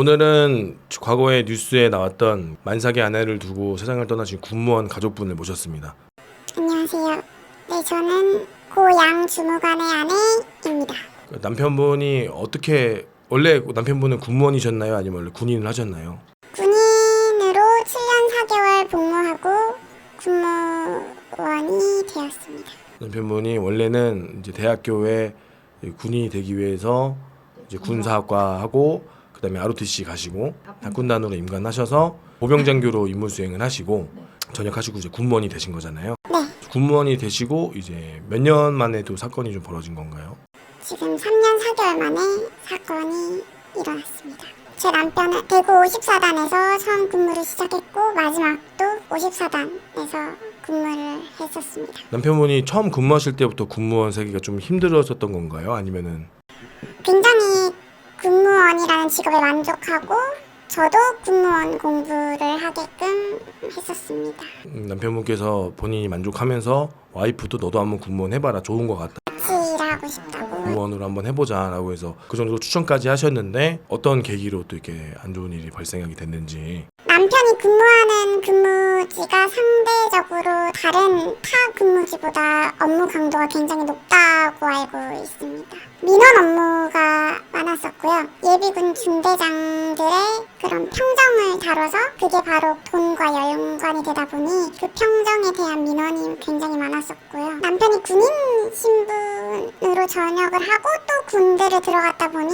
오늘은 과거의 뉴스에 나왔던 만삭의 아내를 두고 세상을 떠나신 군무원 가족분을 모셨습니다. 안녕하세요. 네, 저는 고양 주무관의 아내입니다. 남편분이 원래 남편분은 군무원이셨나요? 아니면 원래 군인을 하셨나요? 군인으로 7년 4개월 복무하고 군무원이 되었습니다. 남편분이 원래는 이제 대학교에 군인이 되기 위해서 이제 군사학과하고 그다음에 ROTC 가시고 학군단으로 임관하셔서 보병장교로 임무 수행을 하시고 전역하시고 이제 군무원이 되신 거잖아요. 네, 군무원이 되시고 이제 몇 년 만에도 사건이 좀 벌어진 건가요? 지금 3년 4개월 만에 사건이 일어났습니다. 제 남편은 대구 54단에서 처음 근무를 시작했고 마지막도 54단에서 근무를 했었습니다. 남편분이 처음 근무하실 때부터 군무원 세계가 좀 힘들었었던 건가요? 아니면은 굉장히 군무원이라는 직업에 만족하고 저도 군무원 공부를 하게끔 했었습니다. 남편분께서 본인이 만족하면서 와이프도 너도 한번 군무원 해봐라, 좋은 것 같다, 같이 일하고 싶다고. 군무원으로 한번 해보자 라고 해서 그 정도로 추천까지 하셨는데 어떤 계기로 또 이렇게 안 좋은 일이 발생하게 됐는지. 남편이 근무하는 근무지가 상대적으로 다른 타 근무지보다 업무 강도가 굉장히 높다고 알고 있습니다. 민원 업무가 많았었고요. 예비군 중대장들의 그런 평정을 다뤄서 그게 바로 돈과 연관이 되다 보니 그 평정에 대한 민원이 굉장히 많았었고요. 남편이 군인 신분으로 전역을 하고 또 군대를 들어갔다 보니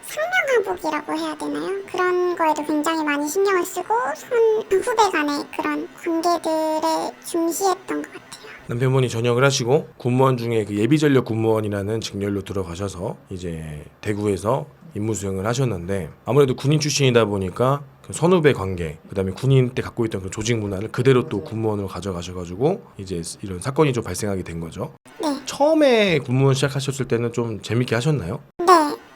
상명하복이라고 해야 되나요? 그런 거에도 굉장히 많이 신경을 쓰고 후배 간의 그런 관계들에 중시했던 것 같아요. 남편분이 전역을 하시고 군무원 중에 그 예비전력 군무원이라는 직렬로 들어가셔서 이제 대구에서 임무 수행을 하셨는데 아무래도 군인 출신이다 보니까 그 선후배 관계, 그다음에 군인 때 갖고 있던 그 조직 문화를 그대로 또 군무원으로 가져가셔가지고 이제 이런 사건이 좀 발생하게 된 거죠. 네. 처음에 군무원 시작하셨을 때는 좀 재밌게 하셨나요? 네.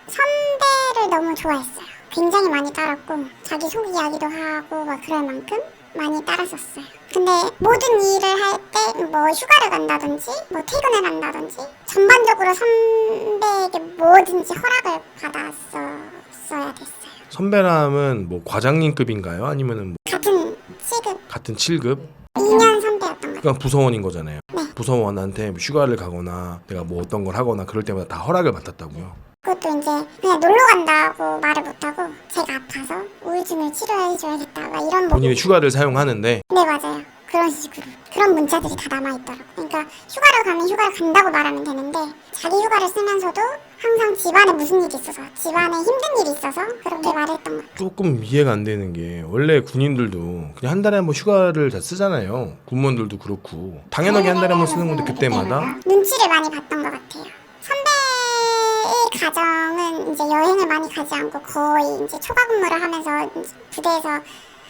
선배를 너무 좋아했어요. 굉장히 많이 따랐고 자기 속 이야기도 하고 막 그럴 만큼 많이 따랐었어요. 근데 모든 일을 할 때 뭐 휴가를 간다든지 뭐 퇴근을 한다든지 전반적으로 선배에게 뭐든지 허락을 받았어야 됐어요. 선배람은 뭐 과장님급인가요? 아니면은 뭐 같은 시급 같은 7급? 2년 선배였던 것 같아요. 그러니까 부서원인 거잖아요. 네. 부서원한테 뭐 휴가를 가거나 내가 뭐 어떤 걸 하거나 그럴 때마다 다 허락을 받았다고요. 그것도 이제 그냥 놀러 간다고 말을 못하고 제가 아파서 우울증을 치료해줘야겠다 막 이런 본인이 휴가를 사용하는데 네, 맞아요. 그런 식으로 그런 문자들이 다 남아있더라고요. 그러니까 휴가를 가면 휴가를 간다고 말하면 되는데 자기 휴가를 쓰면서도 항상 집안에 무슨 일이 있어서 집안에 힘든 일이 있어서 그렇게 말했던 것 같아요. 조금 이해가 안 되는 게 원래 군인들도 그냥 한 달에 한 번 휴가를 다 쓰잖아요. 군무원들도 그렇고 당연하게 한 달에 한 번 쓰는 건데 그때마다 눈치를 많이 봤던 것 같아요. 선배의 가정은 이제 여행을 많이 가지 않고 거의 이제 초과 근무를 하면서 부대에서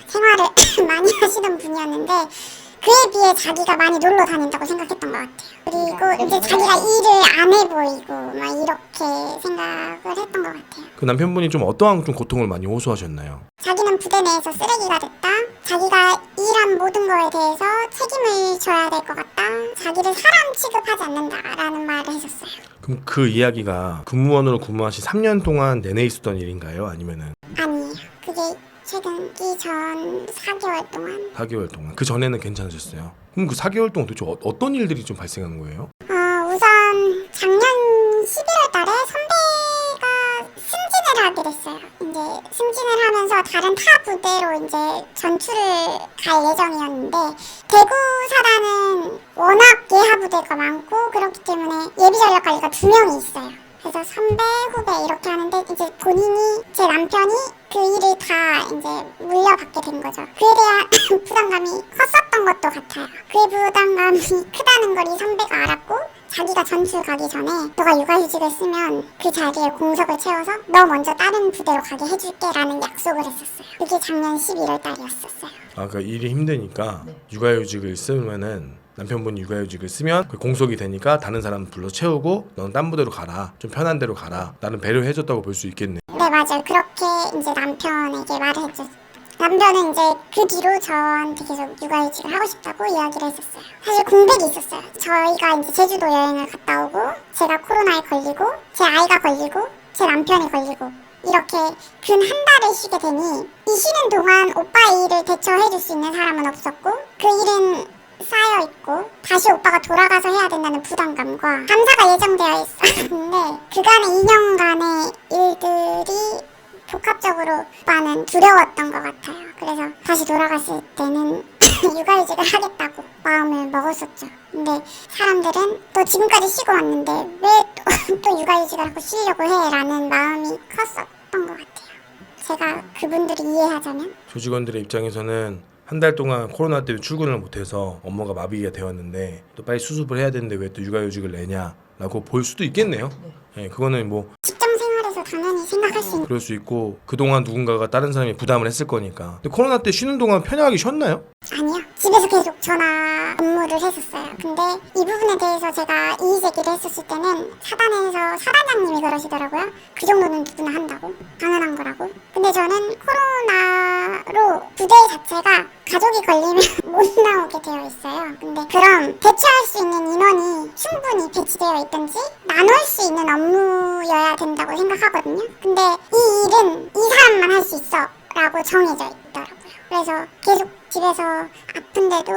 생활을 많이 하시는 분이었는데 그에 비해 자기가 많이 놀러 다닌다고 생각했던 것 같아요. 그리고 이제 자기가 일을 안 해 보이고 막 이렇게 생각을 했던 것 같아요. 그 남편분이 좀 어떠한 좀 고통을 많이 호소하셨나요? 자기는 부대 내에서 쓰레기가 됐다. 자기가 일한 모든 거에 대해서 책임을 져야 될 것 같다. 자기를 사람 취급하지 않는다라는 말을 했었어요. 그럼 그 이야기가 근무원으로 근무하신 3년 동안 내내 있었던 일인가요? 아니면은 아니에요. 그게 최근기 전 4개월 동안 4개월 동안? 그 전에는 괜찮으셨어요? 그럼 그 4개월 동안 도대체 어떤 일들이 좀 발생한 거예요? 우선 작년 11월 달에 선배가 승진을 하게 됐어요. 이제 승진을 하면서 다른 타 부대로 이제 전투를 갈 예정이었는데 대구 사단은 워낙 예하 부대가 많고 그렇기 때문에 예비 전력 관리가 2명이 있어요. 그래서 선배, 후배 이렇게 하는데 이제 본인이 제 남편이 그 일을 다 이제 물려받게 된 거죠. 그에 대한 부담감이 컸었던 것도 같아요. 그 부담감이 크다는 걸 이 선배가 알았고 자기가 전출 가기 전에 너가 육아휴직을 쓰면 그 자리에 공석을 채워서 너 먼저 다른 부대로 가게 해줄게 라는 약속을 했었어요. 그게 작년 11월 달이었었어요. 그러니까 일이 힘드니까 육아휴직을 쓰면은 남편분이 육아휴직을 쓰면 그 공석이 되니까 다른 사람 불러 채우고 넌 딴 부대로 가라, 좀 편한 데로 가라, 나는 배려해줬다고 볼 수 있겠네. 네, 맞아요. 그렇게 이제 남편에게 말을 했죠. 남편은 이제 그 뒤로 저한테 계속 육아휴직을 하고 싶다고 이야기를 했었어요. 사실 공백이 있었어요. 저희가 이제 제주도 여행을 갔다 오고 제가 코로나에 걸리고 제 아이가 걸리고 제 남편이 걸리고 이렇게 근 한 달을 쉬게 되니 이 쉬는 동안 오빠 일을 대처해줄 수 있는 사람은 없었고 그 일은 쌓여있고 다시 오빠가 돌아가서 해야 된다는 부담감과 감사가 예정되어 있었는데 그간의 2년간의 일들이 복합적으로 오빠는 두려웠던 것 같아요. 그래서 다시 돌아갔을 때는 육아휴직을 하겠다고 마음을 먹었었죠. 근데 사람들은 또 지금까지 쉬고 왔는데 왜 또 육아휴직을 하고 쉬려고 해? 라는 마음이 컸었던 것 같아요. 제가 그분들이 이해하자면 조직원들의 입장에서는 한 달 동안 코로나 때문에 출근을 못해서 업무가 마비가 되었는데 또 빨리 수습을 해야 되는데 왜 또 육아휴직을 내냐라고 볼 수도 있겠네요. 예, 그거는 뭐 직장 생활에서 당연히 생각할 수 있는 그럴 수 있고 그동안 누군가가 다른 사람이 부담을 했을 거니까. 근데 코로나 때 쉬는 동안 편하게 쉬었나요? 아니요. 집에서 계속 전화 업무를 했었어요. 근데 이 부분에 대해서 제가 이의 제기를 했었을 때는 사단에서 사단장님이 그러시더라고요. 그 정도는 누구나 한다고. 당연한 거라고. 근데 저는 코로나로 부대 자체가 가족이 걸리면 못 나오게 되어 있어요. 근데 그럼 대처할 수 있는 인원이 충분히 배치되어 있든지 나눌 수 있는 업무여야 된다고 생각하거든요. 근데 이 일은 이 사람만 할 수 있어 라고 정해져 있더라고요. 그래서 계속 집에서 아픈데도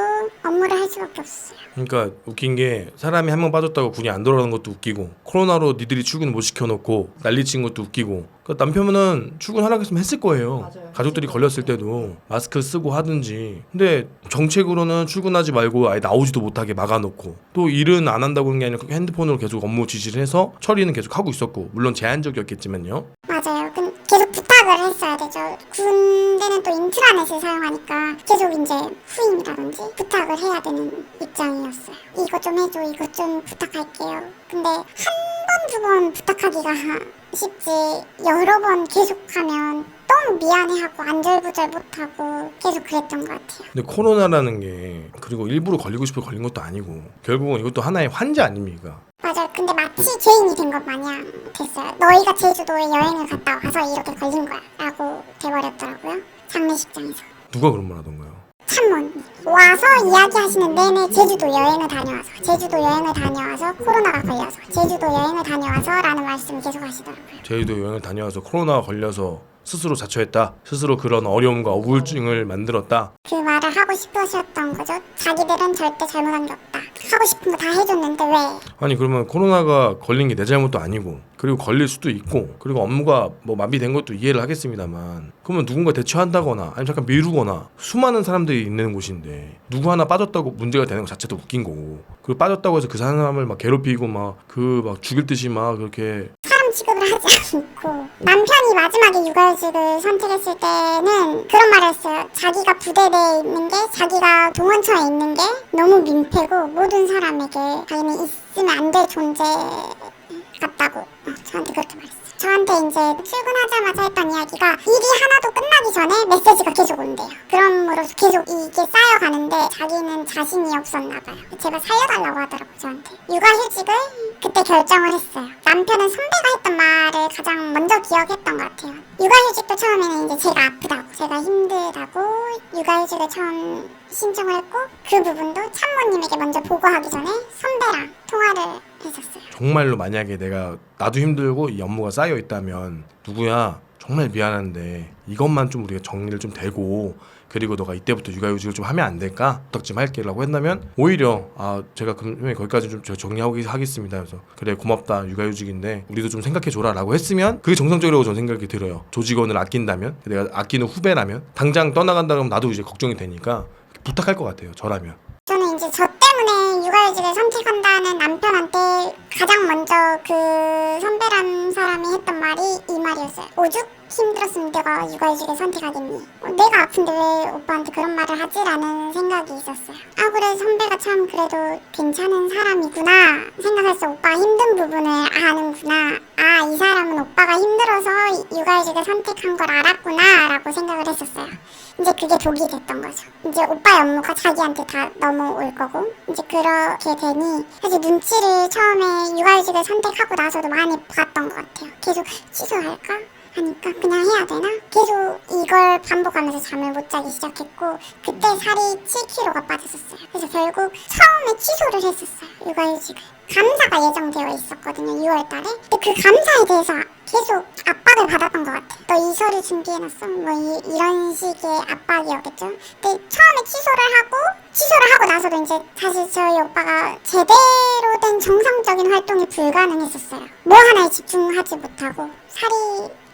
업무를 할 수밖에 없었어요. 그러니까 웃긴 게 사람이 한 명 빠졌다고 군이 안 돌아가는 것도 웃기고 코로나로 니들이 출근 못 시켜놓고 난리친 것도 웃기고 그러니까 남편은 출근하라고 했으면 했을 거예요. 맞아요. 가족들이 걸렸을 때도 마스크 쓰고 하든지. 근데 정책으로는 출근하지 말고 아예 나오지도 못하게 막아놓고 또 일은 안 한다고 하는 게 아니라 핸드폰으로 계속 업무 지시를 해서 처리는 계속 하고 있었고 물론 제한적이었겠지만요. 맞아요. 계속 부탁을 했어야 되죠. 군대는 또 인트라넷을 사용하니까 계속 이제 후임이라든지 부탁을 해야 되는 입장이었어요. 이것 좀 해줘, 이것 좀 부탁할게요. 근데 한 번, 두 번 부탁하기가 쉽지 여러 번 계속하면 너무 미안해하고 안절부절 못하고 계속 그랬던 것 같아요. 근데 코로나라는 게 그리고 일부러 걸리고 싶어 걸린 것도 아니고 결국은 이것도 하나의 환자 아닙니까? 맞아요. 근데 마치 죄인이 된 것 마냥 됐어요. 너희가 제주도에 여행을 갔다 와서 이렇게 걸린 거야 라고 돼버렸더라고요. 장례식장에서. 누가 그런 말 하던가요? 참모님 와서 이야기하시는 내내 제주도 여행을 다녀와서 코로나가 걸려서 제주도 여행을 다녀와서 라는 말씀을 계속 하시더라고요. 제주도 여행을 다녀와서 코로나가 걸려서 스스로 자초했다. 스스로 그런 어려움과 우울증을 만들었다. 그 말을 하고 싶으셨던 거죠. 자기들은 절대 잘못한 게 없다. 하고 싶은 거 다 해줬는데 왜? 아니 그러면 코로나가 걸린 게 내 잘못도 아니고 그리고 걸릴 수도 있고 그리고 업무가 뭐 마비된 것도 이해를 하겠습니다만 그러면 누군가 대처한다거나 아니면 잠깐 미루거나 수많은 사람들이 있는 곳인데 누구 하나 빠졌다고 문제가 되는 것 자체도 웃긴 거고 그리고 빠졌다고 해서 그 사람을 막 괴롭히고 막 죽일 듯이 막 그렇게 사람 취급을 하지 않고 남편이 마지막에 육아휴직을 선택했을 때는 그런 말을 했어요. 자기가 부대대에 있는 게 자기가 동원처에 있는 게 너무 민폐고 모든 사람에게 자기는 있으면 안 될 존재 같다고 저한테 그렇게 말했어요. 저한테 이제 출근하자마자 했던 이야기가 일이 하나도 끝나기 전에 메시지가 계속 온대요. 그럼으로써 계속 이게 쌓여가는데 자기는 자신이 없었나 봐요. 제발 살려달라고 하더라고요. 저한테. 육아휴직을 그때 결정을 했어요. 남편은 선배가 했던 말을 가장 먼저 기억했던 것 같아요. 육아휴직도 처음에는 이제 제가 아프다고 제가 힘들다고 육아휴직을 처음 신청을 했고 그 부분도 참모님에게 먼저 보고하기 전에 선배랑 통화를 했었어요. 정말로 만약에 나도 힘들고 이 업무가 쌓여 있다면 누구야 정말 미안한데 이것만 좀 우리가 정리를 좀 되고 그리고 너가 이때부터 육아휴직을 좀 하면 안 될까? 부탁 좀 할게라고 했다면 오히려 제가 그러면 거기까지 좀 정리하고 하겠습니다. 그래서 그래 고맙다 육아휴직인데 우리도 좀 생각해줘라 라고 했으면 그게 정상적이라고 저는 생각이 들어요. 조직원을 아낀다면 내가 아끼는 후배라면 당장 떠나간다 그러면 나도 이제 걱정이 되니까 부탁할 것 같아요. 저라면. 저는 이제 저 때문에 육아휴직을 선택한다는 남편한테 가장 먼저 그 선배란 사람이 했던 말이 이 말이었어요. 오죽 힘들었으면 내가 육아휴직을 선택하겠니? 내가 아픈데 왜 오빠한테 그런 말을 하지? 라는 생각이 있었어요. 그래 선배가 참 그래도 괜찮은 사람이구나 생각해서 오빠가 힘든 부분을 아는구나. 이 사람은 오빠가 힘들어서 육아휴직을 선택한 걸 알았구나 라고 생각을 했었어요. 이제 그게 독이 됐던 거죠. 이제 오빠의 업무가 자기한테 다 넘어올 거고 이제 그렇게 되니 사실 눈치를 처음에 육아휴직을 선택하고 나서도 많이 봤던 것 같아요. 계속 취소할까? 하니까 그냥 해야 되나? 계속 이걸 반복하면서 잠을 못 자기 시작했고 그때 살이 7kg가 빠졌었어요. 그래서 결국 처음에 취소를 했었어요. 육아휴직을. 감사가 예정되어 있었거든요. 6월 달에. 근데 그 감사에 대해서 계속 압박을 받았던 것 같아. 너 이 서류 준비해놨어? 뭐 이런 식의 압박이었겠죠. 근데 처음에 취소를 하고 나서도 이제 사실 저희 오빠가 제대로 된 정상적인 활동이 불가능했었어요. 뭐 하나에 집중하지 못하고 살이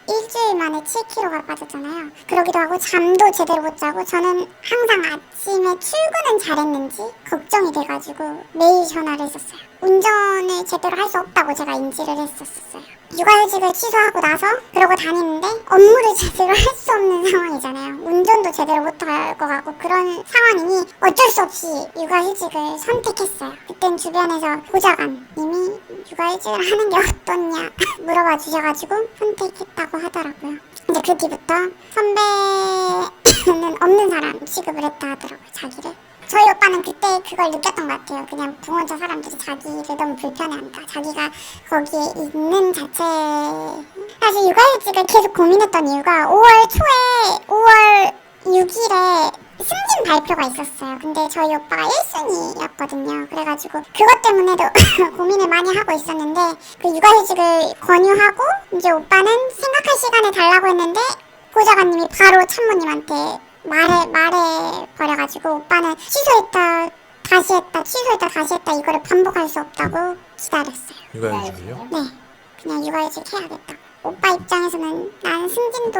일주일 만에 7kg가 빠졌잖아요. 그러기도 하고 잠도 제대로 못 자고 저는 항상 아침에 출근은 잘했는지 걱정이 돼가지고 매일 전화를 했었어요. 운전을 제대로 할 수 없다고 제가 인지를 했었어요. 육아휴직을 취소하고 나서 그러고 다니는데 업무를 제대로 할 수 없는 상황이잖아요. 운전도 제대로 못할 것 같고 그런 상황이니 어쩔 수 없이 육아휴직을 선택했어요. 그땐 주변에서 보좌관님이 육아휴직을 하는 게 어떻냐 물어봐 주셔가지고 선택했다고 하더라고요. 근데 그 뒤부터 선배는 없는 사람 취급을 했다 하더라고요. 자기를. 저희 오빠는 그때 그걸 느꼈던 것 같아요. 그냥 부모자 사람들이 자기를 너무 불편해한다. 자기가 거기에 있는 자체. 사실 육아휴직을 계속 고민했던 이유가 5월 초에 5월 6일에 승진 발표가 있었어요. 근데 저희 오빠가 1순위였거든요. 그래가지고 그것 때문에도 고민을 많이 하고 있었는데 그 육아휴직을 권유하고 이제 오빠는 생각할 시간을 달라고 했는데 보좌관님이 바로 참모님한테 말해버려가지고 오빠는 취소했다 다시 했다 이거를 반복할 수 없다고 기다렸어요. 육아휴직을요? 네, 그냥 육아휴직 해야겠다. 오빠 입장에서는 나는 승진도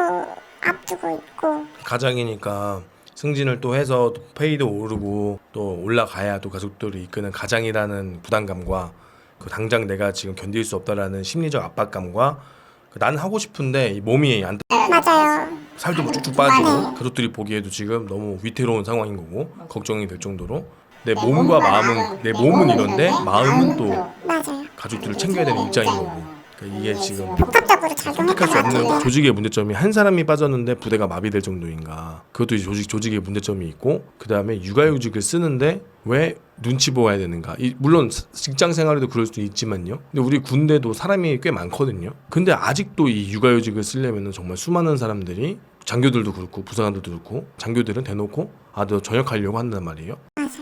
앞두고 있고 가장이니까 승진을 또 해서 또 페이도 오르고 또 올라가야 또 가족들을 이끄는 가장이라는 부담감과 그 당장 내가 지금 견딜 수 없다라는 심리적 압박감과 나는 하고 싶은데 이 몸이 안 맞아요. 살도 쭉쭉 빠지고 가족들이 보기에도 지금 너무 위태로운 상황인 거고 걱정이 될 정도로 내 몸과 마음은 내 몸은 이런데 마음은 또 맞아요. 가족들을 챙겨야 되는 입장인 거고 그러니까 이게 지금 복합적으로 작용했던 선택할 수 것 없는 같아요. 조직의 문제점이 한 사람이 빠졌는데 부대가 마비될 정도인가 그것도 이제 조직의 문제점이 있고 그 다음에 육아휴직을 쓰는데 왜 눈치 보아야 되는가 물론 직장 생활에도 그럴 수도 있지만요 근데 우리 군대도 사람이 꽤 많거든요 근데 아직도 이 육아휴직을 쓰려면 정말 수많은 사람들이 장교들도 그렇고 부사관들도 그렇고 장교들은 대놓고 너 전역하려고 한단 말이에요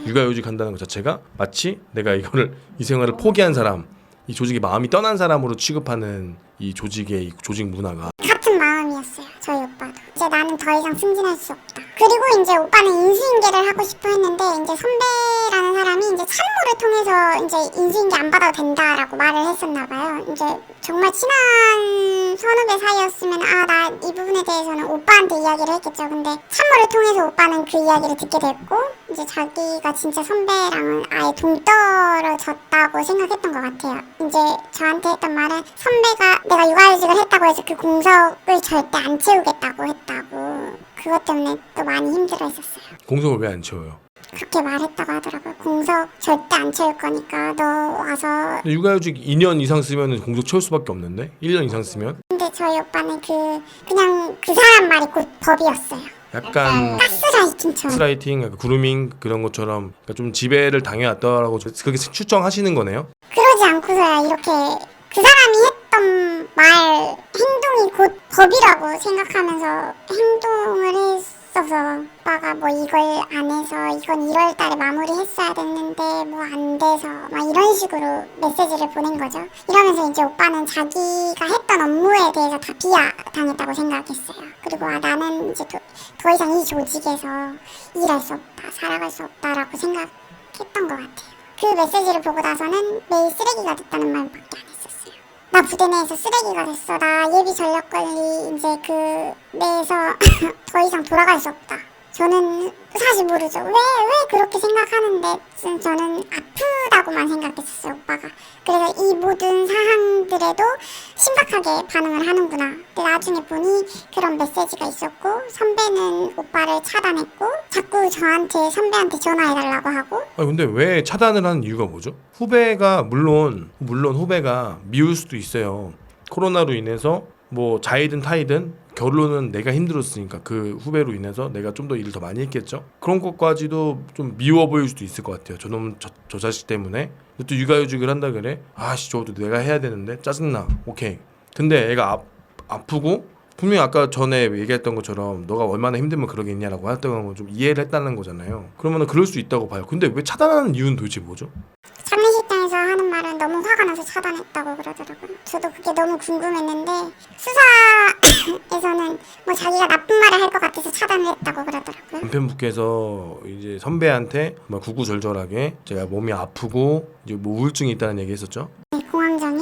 육아휴직 한다는 것 자체가 마치 내가 이 생활을 포기한 사람 이 조직의 마음이 떠난 사람으로 취급하는 이 조직의 이 조직 문화가 같은 마음이었어요. 저희 오빠도. 이제 나는 더 이상 승진할 수 없다. 그리고 이제 오빠는 인수인계를 하고 싶어 했는데 이제 선배라는 사람이 이제 참모를 통해서 이제 인수인계 안 받아도 된다라고 말을 했었나 봐요. 이제 정말 친한 선후배 사이였으면 나 이 부분에 대해서는 오빠한테 이야기를 했겠죠. 근데 참모를 통해서 오빠는 그 이야기를 듣게 됐고 이제 자기가 진짜 선배랑은 아예 동떨어졌다고 생각했던 것 같아요. 이제 저한테 했던 말은 선배가 내가 육아휴직을 했다고 해서 그 공석을 절대 안 채우겠다고 했다고 그것 때문에 또 많이 힘들어했었어요. 공석을 왜 안 채워요? 그렇게 말했다고 하더라고요. 공석 절대 안 채울 거니까 너 와서. 근데 육아휴직 2년 이상 쓰면 공석 채울 수밖에 없는데 1년 이상 쓰면? 근데 저희 오빠는 그냥 그 사람 말이 곧 법이었어요. 약간 가스라이팅처럼. 가스라이팅, 약간 그루밍 그런 것처럼 그러니까 좀 지배를 당해왔다라고 그렇게 추정하시는 거네요? 그러지 않고서야 이렇게 그 사람이 했던 말 행동이 곧 법이라고 생각하면서 행동을 했어서 오빠가 뭐 이걸 안 해서 이건 1월 달에 마무리했어야 됐는데 뭐 안 돼서 막 이런 식으로 메시지를 보낸 거죠. 이러면서 이제 오빠는 자기가 했던 업무에 대해서 다 비하당했다고 생각했어요. 그리고 나는 이제 더 이상 이 조직에서 일할 수 없다, 살아갈 수 없다라고 생각했던 것 같아요. 그 메시지를 보고 나서는 매일 쓰레기가 됐다는 말밖에 안 했었어요. 나 부대 내에서 쓰레기가 됐어. 나 예비 전력관리 이제 그 내에서 더 이상 돌아갈 수 없다. 저는 사실 모르죠. 왜 그렇게 생각하는데 저는 아프다고만 생각했었어요, 오빠가. 그래서 이 모든 사항들에도 심각하게 반응을 하는구나. 근데 나중에 보니 그런 메시지가 있었고 선배는 오빠를 차단했고 자꾸 저한테 선배한테 전화해달라고 하고. 근데 왜 차단을 하는 이유가 뭐죠? 후배가 물론 후배가 미울 수도 있어요. 코로나로 인해서 뭐 자이든 타이든 결론은 내가 힘들었으니까 그 후배로 인해서 내가 좀 더 일을 더 많이 했겠죠. 그런 것까지도 좀 미워 보일 수도 있을 것 같아요. 저놈 저 자식 때문에. 또 육아휴직을 한다 그래? 저도 내가 해야 되는데 짜증나. 오케이. 근데 애가 아프고 분명히 아까 전에 얘기했던 것처럼 너가 얼마나 힘들면 그러겠냐라고 했던 건 좀 이해를 했다는 거잖아요. 그러면은 그럴 수 있다고 봐요. 근데 왜 차단하는 이유는 도대체 뭐죠? 장례식장에서 하는 말은 너무 화가 나서 차단했다고 그러더라고요. 저도 그게 너무 궁금했는데 수사에서는 뭐 자기가 나쁜 말을 할 것 같아서 차단을 했다고 그러더라고요. 남편분께서 이제 선배한테 막 구구절절하게 제가 몸이 아프고 이제 뭐 우울증이 있다는 얘기 했었죠. 네, 공황장애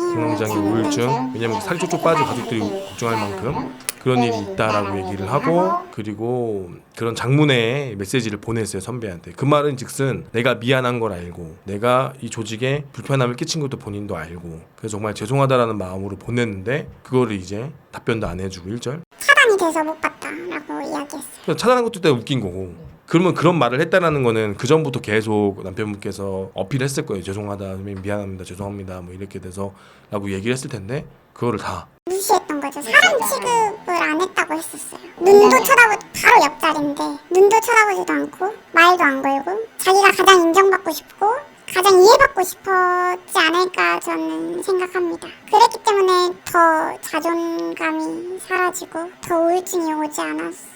우울증. 왜냐면 살이 쪽쪽 빠진 가족들이 걱정할 만큼 그런 일이 있다라고 얘기를 하고, 그리고 그런 장문의 메시지를 보냈어요, 선배한테. 그 말은 즉슨 내가 미안한 걸 알고 내가 이 조직에 불편함을 끼친 것도 본인도 알고 그래서 정말 죄송하다라는 마음으로 보냈는데 그거를 이제 답변도 안 해주고 1절 차단이 돼서 못 봤다라고 이야기했어요. 차단한 것도 때 웃긴 거고. 그러면 그런 말을 했다라는 거는 그 전부터 계속 남편분께서 어필했을 거예요. 죄송하다, 선배님 미안합니다, 죄송합니다, 뭐 이렇게 돼서라고 얘기를 했을 텐데 그거를 다 무시했던 거죠. 사람 취급을 안 했다고 했었어요. 눈도 쳐다보지, 바로 옆자리인데 눈도 쳐다보지도 않고 말도 안 걸고 자기가 가장 인정받고 싶고 가장 이해받고 싶었지 않을까 저는 생각합니다. 그랬기 때문에 더 자존감이 사라지고 더 우울증이 오지 않았었나.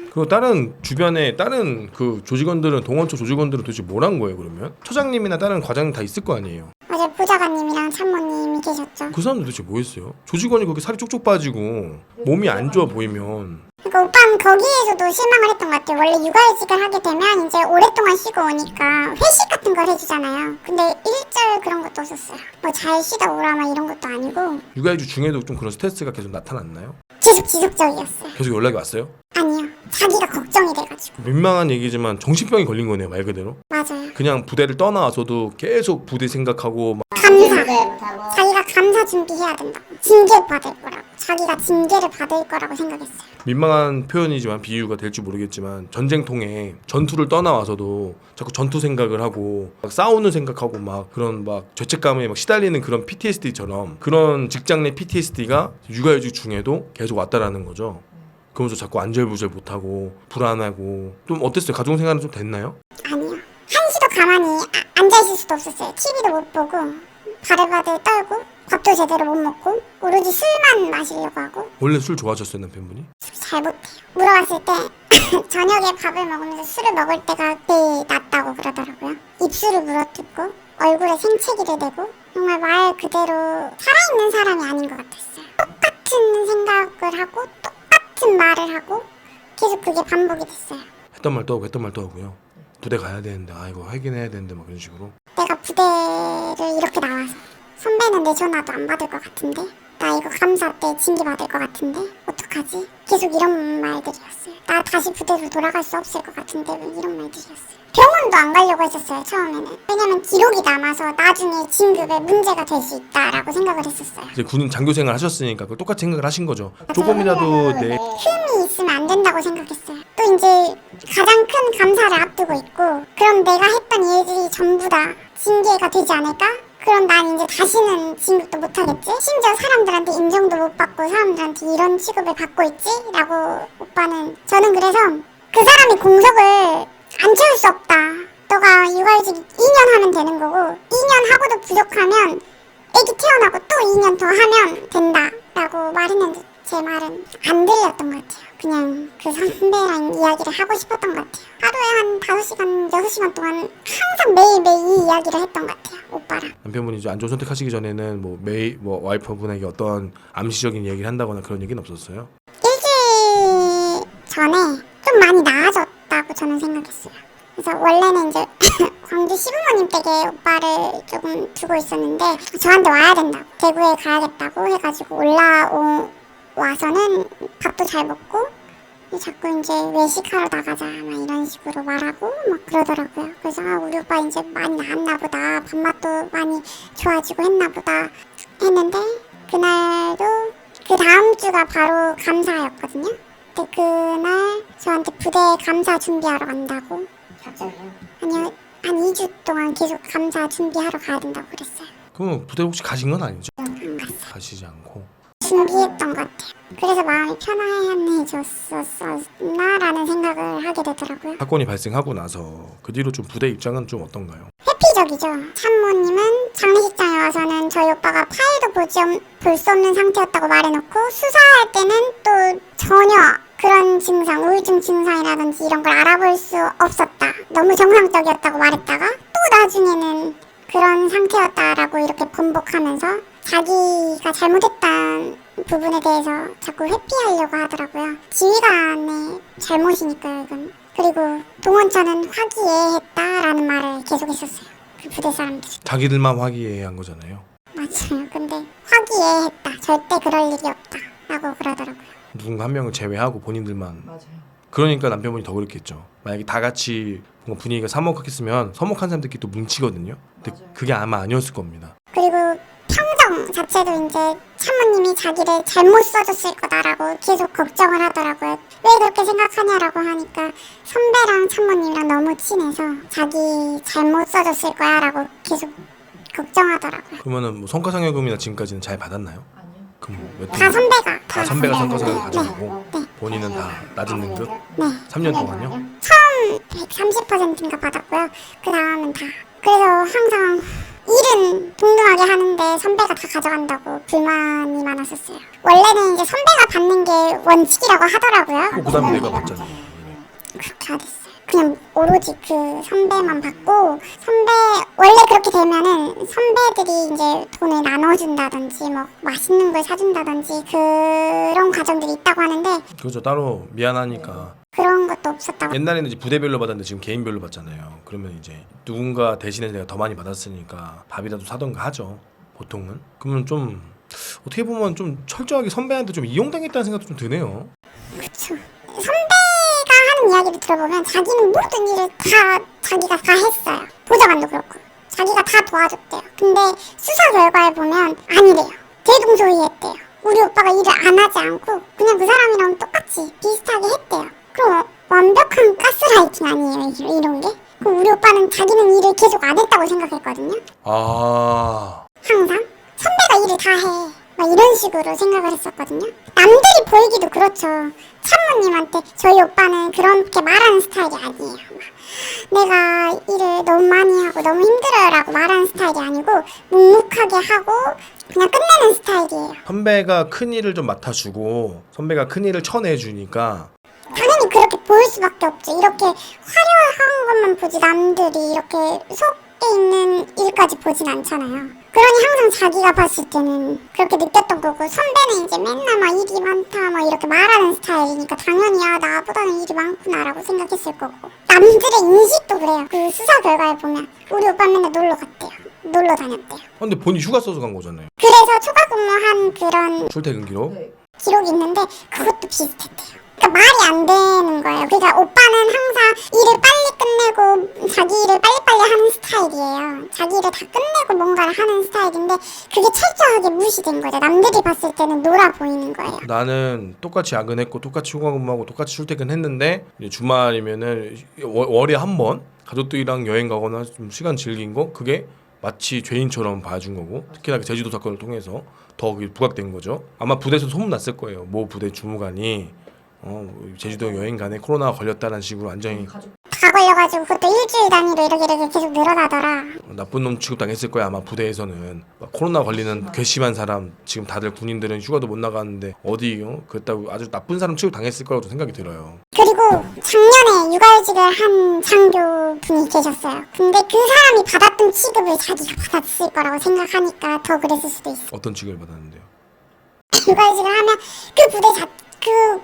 그리고 다른 주변에 다른 그 조직원들은, 동원처 조직원들은 도대체 뭘 한 거예요? 그러면 처장님이나 다른 과장님 다 있을 거 아니에요. 어제 보좌관님이랑 참모님이 계셨죠. 그 사람들 도대체 뭐 했어요? 조직원이 그렇게 살이 쪽쪽 빠지고 몸이 안 좋아 보이면 그러니까 오빠는 거기에서도 실망을 했던 것 같아요. 원래 육아휴직을 하게 되면 이제 오랫동안 쉬고 오니까 회식 같은 걸 해주잖아요. 근데 일절 그런 것도 없었어요. 뭐 잘 쉬다 오라 막 이런 것도 아니고 육아휴직 중에도 좀 그런 스트레스가 계속 나타났나요? 계속 지속적이었어요. 계속 연락이 왔어요? 아니요. 자기가 걱정이 돼가지고. 민망한 얘기지만 정신병이 걸린 거네요, 말 그대로. 맞아요. 그냥 부대를 떠나와서도 계속 부대 생각하고 막 감사. 자기가 감사 준비해야 된다고. 징계 받을 거라고. 자기가 징계를 받을 거라고 생각했어요. 민망한 표현이지만 비유가 될지 모르겠지만 전쟁통에 전투를 떠나와서도 자꾸 전투 생각을 하고 막 싸우는 생각하고 막 그런 막 죄책감에 막 시달리는 그런 PTSD처럼 그런 직장 내 PTSD가 육아휴직 중에도 계속 왔다라는 거죠. 그러면서 자꾸 안절부절 못하고 불안하고. 좀 어땠어요? 가정생활은 좀 됐나요? 아니요. 한시도 가만히 앉아있을 수도 없었어요. TV도 못 보고 바들바들 떨고 밥도 제대로 못 먹고 오로지 술만 마시려고 하고. 원래 술 좋아하셨어요, 남편분이? 잘 못해요. 물어봤을 때 저녁에 밥을 먹으면서 술을 먹을 때가 제일 낫다고 그러더라고요. 입술을 물어뜯고 얼굴에 생채기를 대고 정말 말 그대로 살아있는 사람이 아닌 것 같았어요. 똑같은 생각을 하고 똑같은 말을 하고 계속 그게 반복이 됐어요. 했던 말 또 하고 했던 말 또 하고요. 부대 가야 되는데 이거 확인해야 되는데 막 그런 식으로. 내가 부대를 이렇게 나와서 선배는 내 전화도 안 받을 것 같은데 나 이거 감사 때 징계 받을 것 같은데 어떡하지? 계속 이런 말들이었어요. 나 다시 부대로 돌아갈 수 없을 것 같은데 왜 이런 말들이었어요. 병원도 안 가려고 했었어요, 처음에는. 왜냐면 기록이 남아서 나중에 진급에 문제가 될 수 있다라고 생각을 했었어요. 이제 군인 장교 생활 하셨으니까 그걸 똑같이 생각을 하신 거죠. 조금이라도 내 흠이 있으면 안 된다고 생각했어요. 또 이제 가장 큰 감사를 앞두고 있고 그럼 내가 했던 일들이 전부 다 징계가 되지 않을까? 그럼 난 이제 다시는 진급도 못하겠지? 심지어 사람들한테 인정도 못 받고 사람들한테 이런 취급을 받고 있지? 라고 저는 그래서 그 사람이 공석을 안 채울 수 없다. 너가 육아휴직 2년 하면 되는 거고 2년 하고도 부족하면 애기 태어나고 또 2년 더 하면 된다 라고 말했는데 제 말은 안 들렸던 것 같아요. 그냥 그 선배랑 이야기를 하고 싶었던 것 같아요. 하루에 한 5시간, 6시간 동안 항상 매일매일 이 이야기를 했던 것 같아요. 오빠랑. 남편분이 이제 안 좋은 선택하시기 전에는 뭐 매일 뭐 와이프분에게 어떤 암시적인 얘기를 한다거나 그런 얘기는 없었어요? 일주일 전에 좀 많이 나아졌다고 저는 생각했어요. 그래서 원래는 이제 광주 시부모님 댁에 오빠를 조금 두고 있었는데 저한테 와야 된다고 대구에 가야겠다고 해가지고 와서는 밥도 잘 먹고 자꾸 이제 외식하러 나가자 막 이런 식으로 말하고 막 그러더라고요. 그래서 우리 오빠 이제 많이 나았나 보다, 밥맛도 많이 좋아지고 했나 보다 했는데 그날도 그 다음 주가 바로 감사였거든요. 근데 그날 저한테 부대 감사 준비하러 간다고. 갑자기요? 아니요, 한 2주 동안 계속 감사 준비하러 가야 된다고 그랬어요. 그럼 부대 혹시 가신 건 아니죠? 안 갔어요. 가시지 않고. 준비했던 것 같아요. 그래서 마음이 편안해졌었나라는 생각을 하게 되더라고요. 사건이 발생하고 나서 그 뒤로 좀 부대 입장은 좀 어떤가요? 회피적이죠. 참모님은 장례식장에 와서는 저희 오빠가 파일도 볼 수 없는 상태였다고 말해놓고 수사할 때는 또 전혀 그런 증상, 우울증 증상이라든지 이런 걸 알아볼 수 없었다. 너무 정상적이었다고 말했다가 또 나중에는 그런 상태였다라고 이렇게 번복하면서 자기가 잘못했다는 부분에 대해서 자꾸 회피하려고 하더라고요. 지휘관의 잘못이니까요, 이건. 그리고 동원처는 화기애애했다라는 말을 계속했었어요. 그 부대 사람들이. 자기들만 화기애애한 거잖아요. 맞아요. 근데 화기애애했다. 절대 그럴 일이 없다. 라고 그러더라고요. 누군가 한 명을 제외하고 본인들만. 맞아요. 그러니까 남편분이 더 그랬겠죠. 만약에 다 같이 뭔가 분위기가 서먹했으면 서먹한 사람들끼리 또 뭉치거든요. 근데 맞아요. 그게 아마 아니었을 겁니다. 그리고 평정 자체도 이제 참모님이 자기를 잘못 써줬을 거다라고 계속 걱정을 하더라고요. 왜 그렇게 생각하냐라고 하니까 선배랑 참모님이랑 너무 친해서 자기 잘못 써줬을 거야라고 계속 걱정하더라고요. 그러면은 뭐 성과상여금이나 지금까지는 잘 받았나요? 아니요. 그럼 몇 다 선배가. 다 선배가 성과상여금 네. 가져가고 네. 본인은 다 낮은 등급? 네. 3년 동안요? 처음 130%인가 받았고요. 그 다음은 다. 그래서 항상 일은 동등하게 하는데 선배가 다 가져간다고 불만이 많았었어요. 원래는 이제 선배가 받는 게 원칙이라고 하더라고요. 그 다음에 내가 받잖아요. 그렇게 안 됐어요. 그냥 오로지 그 선배만 받고 선배 원래 그렇게 되면은 선배들이 이제 돈을 나눠준다든지 뭐 맛있는 걸 사준다든지 그런 과정들이 있다고 하는데 그렇죠. 따로 미안하니까. 그런 것도 없었다고. 옛날에는 이제 부대별로 받았는데 지금 개인별로 받잖아요. 그러면 이제 누군가 대신에 내가 더 많이 받았으니까 밥이라도 사던가 하죠. 보통은. 그러면 좀 어떻게 보면 좀 철저하게 선배한테 좀 이용당했다는 생각도 좀 드네요. 그렇죠. 선배가 하는 이야기를 들어보면 자기는 모든 일을 다 자기가 다 했어요. 보좌관도 그렇고 자기가 다 도와줬대요. 근데 수사 결과에 보면 아니래요. 대동소이했대요. 우리 오빠가 일을 안 하지 않고 그냥 그 사람이랑 똑같이 비슷하게 했대요. 그럼 완벽한 가스라이팅 아니에요, 이런 게? 그럼 우리 오빠는 자기는 일을 계속 안 했다고 생각했거든요. 아, 항상 선배가 일을 다 해. 막 이런 식으로 생각을 했었거든요. 남들이 보이기도 그렇죠. 참모님한테 저희 오빠는 그렇게 말하는 스타일이 아니에요. 막 내가 일을 너무 많이 하고 너무 힘들어라고 말하는 스타일이 아니고 묵묵하게 하고 그냥 끝내는 스타일이에요. 선배가 큰 일을 좀 맡아주고 선배가 큰 일을 쳐내주니까 당연히 그렇게 보일 수밖에 없죠. 이렇게 화려한 것만 보지 남들이 이렇게 속에 있는 일까지 보진 않잖아요. 그러니 항상 자기가 봤을 때는 그렇게 느꼈던 거고 선배는 이제 맨날 막 일이 많다 막 이렇게 말하는 스타일이니까 당연히 나보다는 일이 많구나라고 생각했을 거고 남들의 인식도 그래요. 그 수사 결과에 보면 우리 오빠 맨날 놀러 갔대요. 놀러 다녔대요. 근데 본인이 휴가 써서 간 거잖아요. 그래서 초과 근무한 그런 출퇴근 기록. 네. 기록이 있는데 그것도 비슷했대요. 그러니까 말이 안 되는 거예요. 그러니까 오빠는 항상 일을 빨리 끝내고 자기 일을 빨리빨리 하는 스타일이에요. 자기 일을 다 끝내고 뭔가를 하는 스타일인데 그게 철저하게 무시된 거죠. 남들이 봤을 때는 놀아 보이는 거예요. 나는 똑같이 야근했고 똑같이 휴가 근무하고 똑같이 출퇴근했는데 이제 주말이면은 월에 한 번 가족들이랑 여행 가거나 좀 시간 즐긴 거 그게 마치 죄인처럼 봐준 거고 특히나 그 제주도 사건을 통해서 더 그게 부각된 거죠. 아마 부대에서 소문 났을 거예요. 모 부대 주무관이 제주도 여행 가네 코로나가 걸렸다는 식으로 완전히 가족 다 걸려가지고 그것도 일주일 단위로 이렇게 계속 늘어나더라. 나쁜 놈 취급당했을 거야 아마 부대에서는. 막 코로나 걸리는 괘씸한 사람 지금 다들 군인들은 휴가도 못 나가는데 어디 그랬다고 아주 나쁜 사람 취급당했을 거라고 생각이 들어요. 그리고 작년에 육아휴직을 한 장교분이 계셨어요. 근데 그 사람이 받았던 취급을 자기가 받았을 거라고 생각하니까 더 그랬을 수도 있어. 어떤 취급을 받았는데요? 육아휴직을 하면 그 부대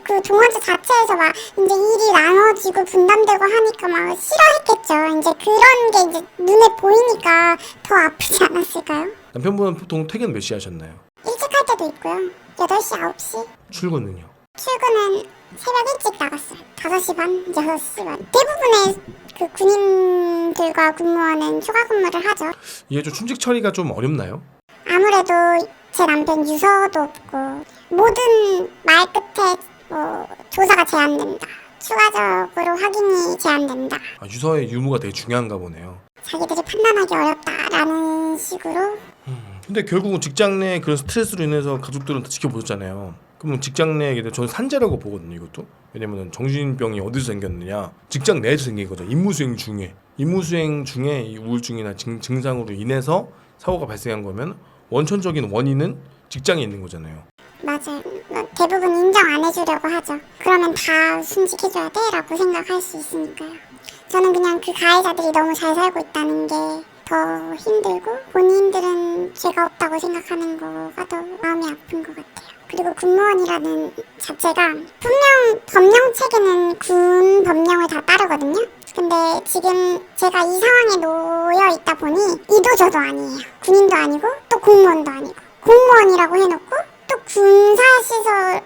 그 동아주 자체에서 막 이제 일이 나눠지고 분담되고 하니까 막 싫어했겠죠. 이제 그런 게 이제 눈에 보이니까 더 아프지 않았을까요? 남편분은 보통 퇴근 몇 시에 하셨나요? 일찍 할 때도 있고요. 8시, 9시. 출근은요? 출근은 새벽 일찍 나갔어요. 5시 반, 6시 반. 대부분의 그 군인들과 군무원은 초과 근무를 하죠. 이게 좀 충직 처리가 좀 어렵나요? 아무래도 제 남편 유서도 없고 모든 말 끝에 뭐 조사가 제한된다. 추가적으로 확인이 제한된다. 유서의 유무가 되게 중요한가 보네요. 자기들이 판단하기 어렵다라는 식으로. 근데 결국은 직장 내 그런 스트레스로 인해서 가족들은 다 지켜보셨잖아요. 그러면 직장 내에 저는 산재라고 보거든요. 이것도. 왜냐면 정신병이 어디서 생겼느냐 직장 내에서 생긴 거죠. 임무수행 중에 이 우울증이나 증상으로 인해서 사고가 발생한 거면 원천적인 원인은 직장에 있는 거잖아요. 맞아요. 대부분 인정 안 해주려고 하죠. 그러면 다 순직해줘야 돼? 라고 생각할 수 있으니까요. 저는 그냥 그 가해자들이 너무 잘 살고 있다는 게 더 힘들고 본인들은 죄가 없다고 생각하는 거가 더 마음이 아픈 것 같아요. 그리고 군무원이라는 자체가 분명 법령 체계는 군 법령을 다 따르거든요. 근데 지금 제가 이 상황에 놓여 있다 보니 이도저도 아니에요. 군인도 아니고 또 공무원도 아니고 공무원이라고 해놓고 또 군사시설의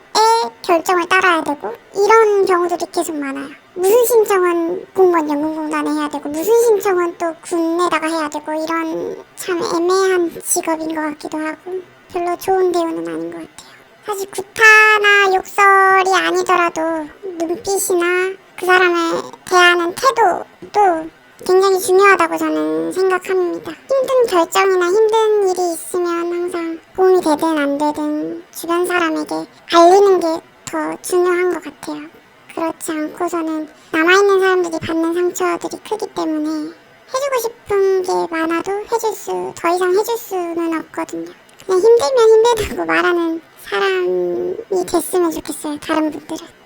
결정을 따라야 되고 이런 경우들이 계속 많아요. 무슨 신청은 공무원 연금공단에 해야 되고 무슨 신청은 또 군에다가 해야 되고 이런 참 애매한 직업인 것 같기도 하고 별로 좋은 대우는 아닌 것 같아요. 사실 구타나 욕설이 아니더라도 눈빛이나 그 사람을 대하는 태도도 굉장히 중요하다고 저는 생각합니다. 힘든 결정이나 힘든 일이 있으면 항상 도움이 되든 안 되든 주변 사람에게 알리는 게 더 중요한 것 같아요. 그렇지 않고서는 남아있는 사람들이 받는 상처들이 크기 때문에 해주고 싶은 게 많아도 더 이상 해줄 수는 없거든요. 그냥 힘들면 힘들다고 말하는 사람이 됐으면 좋겠어요. 다른 분들은.